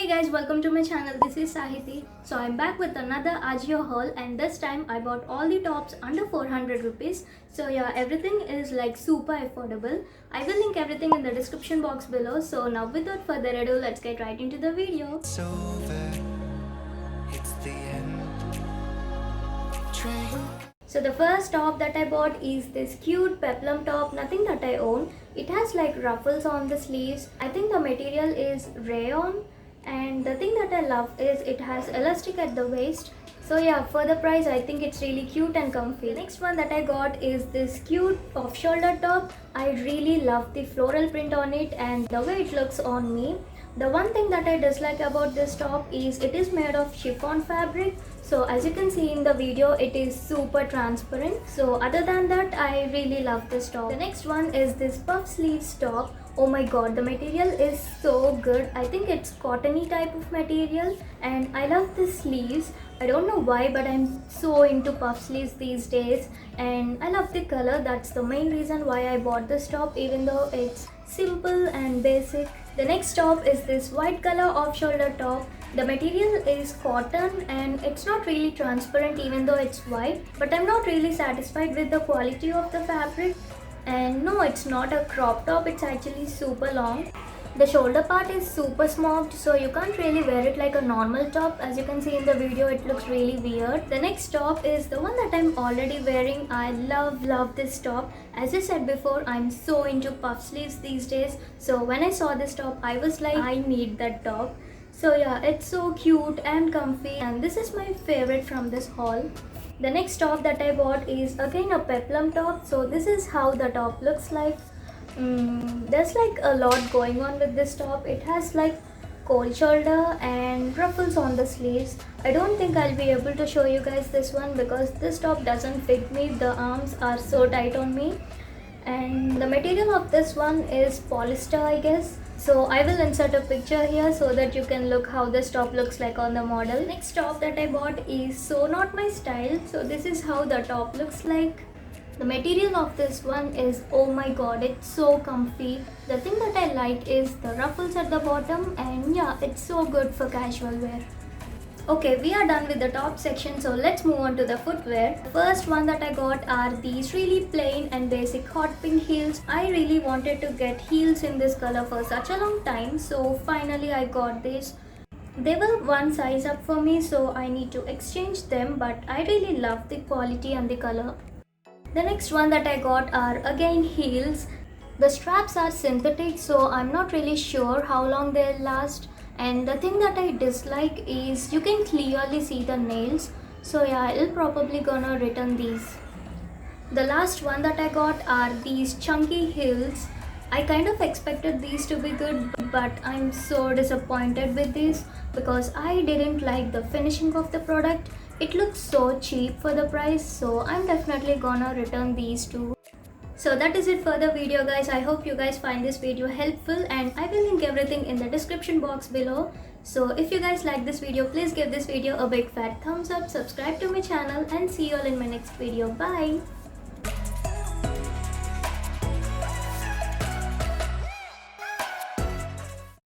guys, welcome to my channel. This is Sahiti. So I'm back with another Ajio haul, and this time I bought all the tops under 400 rupees. So yeah, everything is like super affordable. I will link everything in the description box below. So now without further ado, let's get right into the video. It's the end. So the first top that I bought is this cute peplum top, nothing that I own. It has like ruffles on the sleeves. I think the material is rayon, and the thing that I love is it has elastic at the waist. So yeah, for the price I think it's really cute and comfy. The next one that I got is this cute off shoulder top. I really love the floral print on it and the way it looks on me. The one thing that I dislike about this top is it is made of chiffon fabric. So as you can see in the video, it is super transparent. So other than that, I really love this top. The next one is this puff sleeves top. Oh my god, the material is so good. I think it's cottony type of material and I love the sleeves. I don't know why, but I'm so into puff sleeves these days and I love the color. That's the main reason why I bought this top, even though it's simple and basic. The next top is this white color off shoulder top. The material is cotton and it's not really transparent even though it's white, but I'm not really satisfied with the quality of the fabric. And no, it's not a crop top, it's actually super long. The shoulder part is super smoked, so you can't really wear it like a normal top. As you can see in the video, it looks really weird. The next top is the one that I'm already wearing. I love this top. As I said before, I'm so into puff sleeves these days. So when I saw this top, I was like, I need that top. So yeah, it's so cute and comfy, and this is my favorite from this haul. The next top that I bought is again a peplum top. So this is how the top looks like. There's like a lot going on with this top. It has like cold shoulder and ruffles on the sleeves. I don't think I'll be able to show you guys this one because this top doesn't fit me. The arms are so tight on me. And the material of this one is polyester, I guess. So I will insert a picture here so that you can look how this top looks like on the model. Next top that I bought is so not my style. So this is how the top looks like. The material of this one is, oh my god, it's so comfy. The thing that I like is the ruffles at the bottom, and yeah, it's so good for casual wear. Okay, we are done with the top section, so let's move on to the footwear. The first one that I got are these really plain and basic hot pink heels. I really wanted to get heels in this color for such a long time, so finally I got this. They were one size up for me, so I need to exchange them, but I really love the quality and the color. The next one that I got are again heels. The straps are synthetic, so I'm not really sure how long they'll last. And the thing that I dislike is you can clearly see the nails. So yeah, I'll probably gonna return these. The last one that I got are these chunky heels. I kind of expected these to be good, but I'm so disappointed with these because I didn't like the finishing of the product. It looks so cheap for the price, so I'm definitely gonna return these too. So that is it for the video, guys. I hope you guys find this video helpful, and I will link everything in the description box below. So if you guys like this video, please give this video a big fat thumbs up, subscribe to my channel, and see you all in my next video. Bye!